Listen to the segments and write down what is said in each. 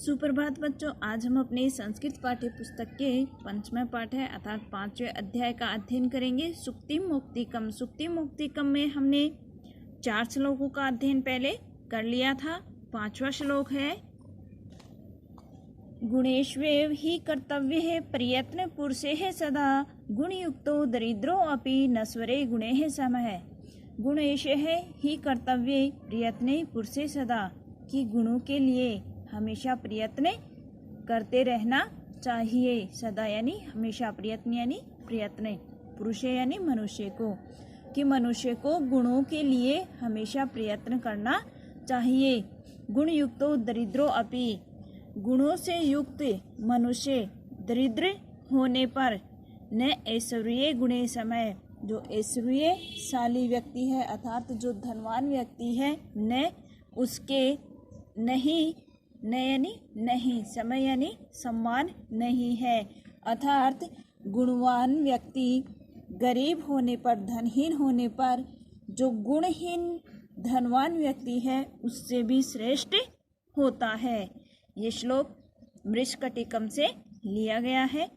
सुप्रभात बच्चों, आज हम अपने संस्कृत पाठ्य पुस्तक के 5वें पाठ है अर्थात 5वें अध्याय का अध्ययन करेंगे। सुक्ति मुक्तिकम। सुक्ति मुक्तिकम में हमने 4 श्लोकों का अध्ययन पहले कर लिया था। 5वां श्लोक है गुणेष्वेव ही कर्तव्य है प्रयत्न पुरुषे है सदा गुणयुक्तो दरिद्रो अपि नस्वरे गुणे है समः। गुणेश है ही कर्तव्य प्रयत्न पुरुषे सदा कि गुणों के लिए हमेशा प्रयत्न करते रहना चाहिए। सदा यानी हमेशा, प्रयत्न यानी प्रयत्न, पुरुष यानी मनुष्य को, कि मनुष्य को गुणों के लिए हमेशा प्रयत्न करना चाहिए। गुण युक्तो दरिद्रो अपि। गुणों से युक्त मनुष्य दरिद्र होने पर न ऐश्वर्य गुणे समय, जो ऐश्वर्यशाली व्यक्ति है अर्थात जो धनवान व्यक्ति है, न उसके नहीं, न यानी नहीं, समय यानी सम्मान नहीं है। अर्थात गुणवान व्यक्ति गरीब होने पर, धनहीन होने पर जो गुणहीन धनवान व्यक्ति है उससे भी श्रेष्ठ होता है। ये श्लोक मृच्छकटिकम से लिया गया है।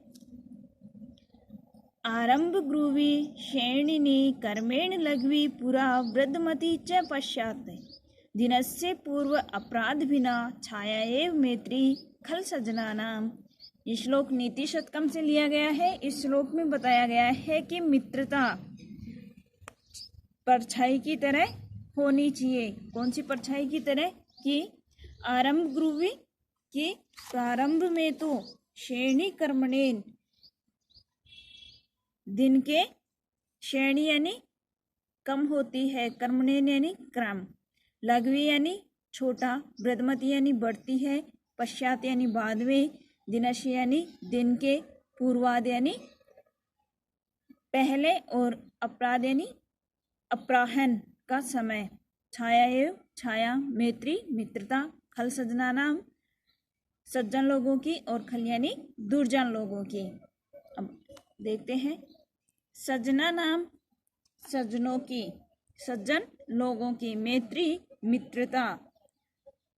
आरंभ ग्रुवी श्रेणिनी कर्मेण लघ्वी पुरा वृद्धमति च पश्चात दिनस्य पूर्व अपराध बिना छाया एव मैत्री खल सजनानाम। ये श्लोक नीति शतकम से लिया गया है। इस श्लोक में बताया गया है कि मित्रता परछाई की तरह होनी चाहिए। कौन सी परछाई की तरह? कि आरंभ ग्रुवी, कि प्रारंभ में तो श्रेणी कर्मणेन, दिन के श्रेणी यानी कम होती है, कर्मणेन यानी क्रम, लघवी यानी छोटा, वृद्धमति यानी बढ़ती है, पश्चात यानी बाद में, दिनस्य यानी दिन के, पूर्वाद यानी पहले, और अपराध यानी अपराह्न का समय, छाया एवं छाया, मैत्री मित्रता, खल सजना नाम सज्जन लोगों की, और खल यानी दुर्जन लोगों की। अब देखते हैं। सजना नाम सज्जनों की, सज्जन लोगों की, मैत्री मित्रता,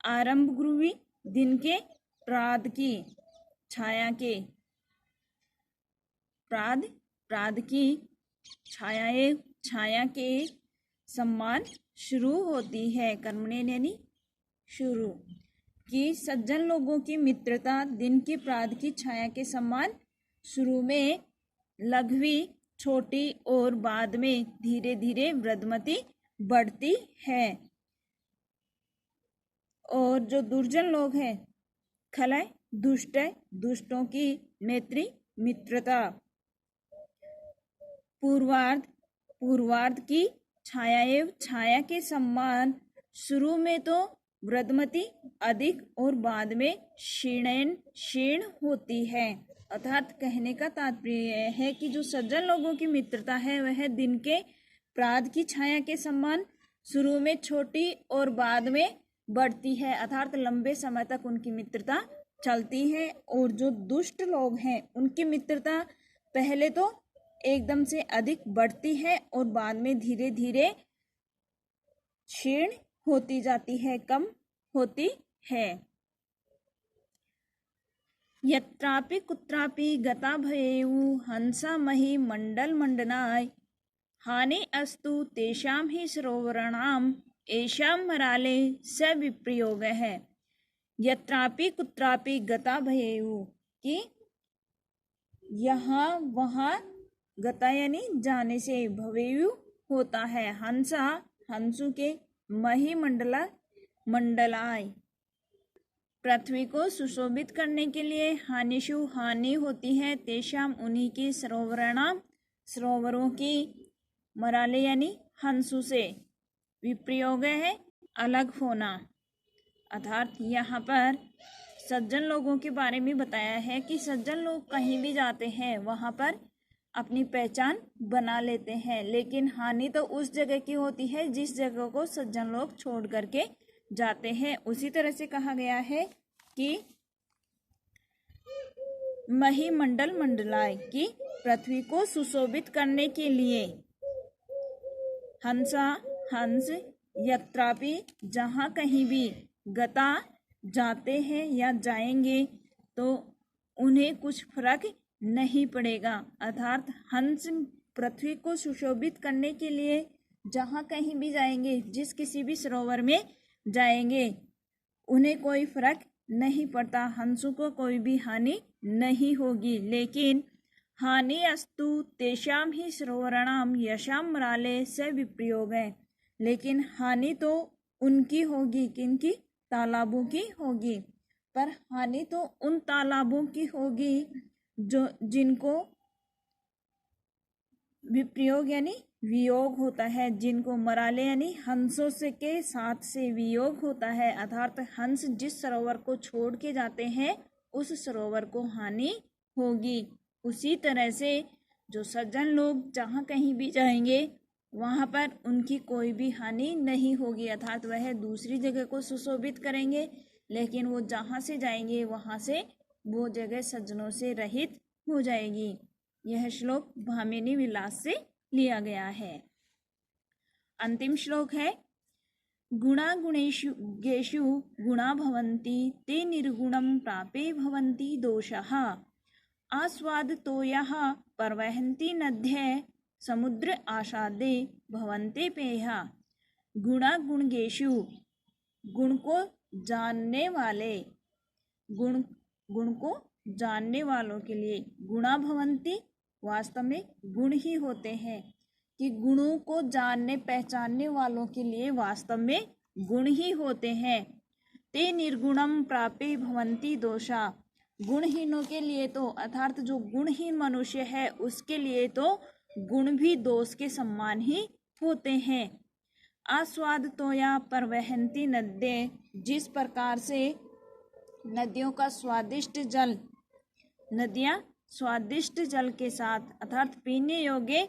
आरंभ ग्रुवी दिन के, प्राद की, छाया के, प्राद की, छाया छाया के सम्मान शुरू होती है, कर्मणे यानी शुरू, कि सज्जन लोगों की मित्रता दिन के प्राद की छाया के सम्मान शुरू में लघवी छोटी, और बाद में धीरे धीरे वृद्धमति बढ़ती है। और जो दुर्जन लोग हैं, खलय दुष्ट है, दुष्टों की मैत्री मित्रता, पूर्वार्ध की छाया एवं छाया के सम्मान शुरू में तो वृद्धमति अधिक, और बाद में क्षीण होती है। अर्थात कहने का तात्पर्य है कि जो सज्जन लोगों की मित्रता है वह दिन के प्राद की छाया के सम्मान शुरू में छोटी और बाद में बढ़ती है, अर्थात लंबे समय तक उनकी मित्रता चलती है। और जो दुष्ट लोग हैं उनकी मित्रता पहले तो एकदम से अधिक बढ़ती है और बाद में धीरे धीरे क्षीण होती जाती है, कम होती है। यत्रापि कुत्रापि गता भयेयु हंसा मही मंडल मंडनाय हानि अस्तु तेषां ही सरोवराणाम एषां मराले स विप्रयोग है। यत्रापि कुत्रापि गता भयेयु, कि यहाँ वहाँ, गता यानी जाने से, भवेयु होता है, हंसा हंसु के, मही मंडलाय पृथ्वी को सुशोभित करने के लिए, हानिशु हानि होती है, तेषाम उन्हीं की, सरोवराणाम सरोवरों की, मराले यानी हंसु से, विप्रयोग है अलग होना। अर्थात यहाँ पर सज्जन लोगों के बारे में बताया है कि सज्जन लोग कहीं भी जाते हैं वहाँ पर अपनी पहचान बना लेते हैं, लेकिन हानि तो उस जगह की होती है जिस जगह को सज्जन लोग छोड़ करके जाते हैं। उसी तरह से कहा गया है कि मही मंडलाय, की पृथ्वी को सुशोभित करने के लिए, हंसा हंस, यत्रापि जहाँ कहीं भी, गता जाते हैं या जाएंगे तो उन्हें कुछ फर्क नहीं पड़ेगा। अर्थात हंस पृथ्वी को सुशोभित करने के लिए जहाँ कहीं भी जाएंगे, जिस किसी भी सरोवर में जाएंगे, उन्हें कोई फर्क नहीं पड़ता, हंसों को कोई भी हानि नहीं होगी। लेकिन हानि अस्तु तेषाम ही सरोवराणाम यशाम मराले से विप्रयोग है। लेकिन हानि तो उनकी होगी, किनकी? तालाबों की होगी। पर हानि तो उन तालाबों की होगी जो जिनको विप्रयोग यानी वियोग होता है, जिनको मराले यानी हंसों से के साथ से वियोग होता है। अर्थात हंस जिस सरोवर को छोड़ के जाते हैं उस सरोवर को हानि होगी। उसी तरह से जो सज्जन लोग जहाँ कहीं भी जाएंगे वहाँ पर उनकी कोई भी हानि नहीं होगी। अर्थात वह दूसरी जगह को सुशोभित करेंगे, लेकिन वो जहाँ से जाएंगे वहाँ से वो जगह सज्जनों से रहित हो जाएगी। यह श्लोक भामिनी विलास से लिया गया है। अंतिम श्लोक है, गुणा गुणेषु गेषु गुणा भवन्ति ते निर्गुणं प्रापे भवन्ति दोषाः आस्वादतोयाः प्रवहन्ति नद्यः समुद्र आशादे भवन्ते पेयः। गुणा गुणगेषु, गुण को जानने वाले, गुण को जानने वालों के लिए, गुणा भवन्ति वास्तव में गुण ही होते हैं, कि गुणों को जानने पहचानने वालों के लिए वास्तव में गुण ही होते हैं। ते निर्गुणम प्रापे भवन्ति दोषा, गुणहीनों के लिए तो अर्थात जो गुणहीन मनुष्य है उसके लिए तो गुण भी दोष के समान ही होते हैं। आस्वादतोया प्रवहन्ति नद्यः, जिस प्रकार से नदियों का स्वादिष्ट जल, नदियाँ स्वादिष्ट जल के साथ अर्थात पीने योग्य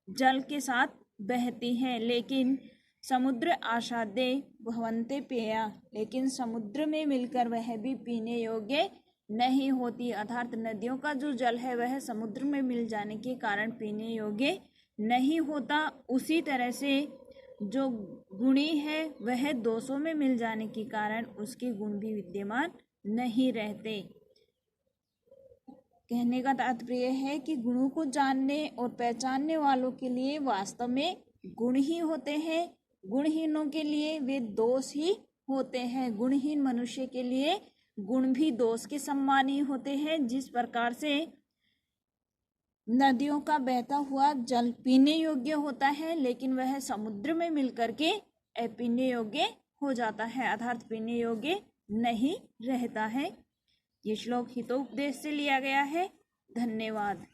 जल के साथ बहती हैं, लेकिन समुद्र आशादे भवन्ते पेया, लेकिन समुद्र में मिलकर वह भी पीने योग्य नहीं होती। अर्थात नदियों का जो जल है वह समुद्र में मिल जाने के कारण पीने योग्य नहीं होता। उसी तरह से जो गुणी है वह दोषों में मिल जाने के कारण उसके गुण भी विद्यमान नहीं रहते। कहने का तात्पर्य है कि गुणों को जानने और पहचानने वालों के लिए वास्तव में गुण ही होते हैं, गुणहीनों के लिए वे दोष ही होते हैं। गुणहीन मनुष्य के लिए गुण भी दोष के समान ही होते हैं। जिस प्रकार से नदियों का बहता हुआ जल पीने योग्य होता है, लेकिन वह समुद्र में मिलकर के अपीने योग्य हो जाता है, अर्थात पीने योग्य नहीं रहता है। ये श्लोक हितोपदेश से लिया गया है। धन्यवाद।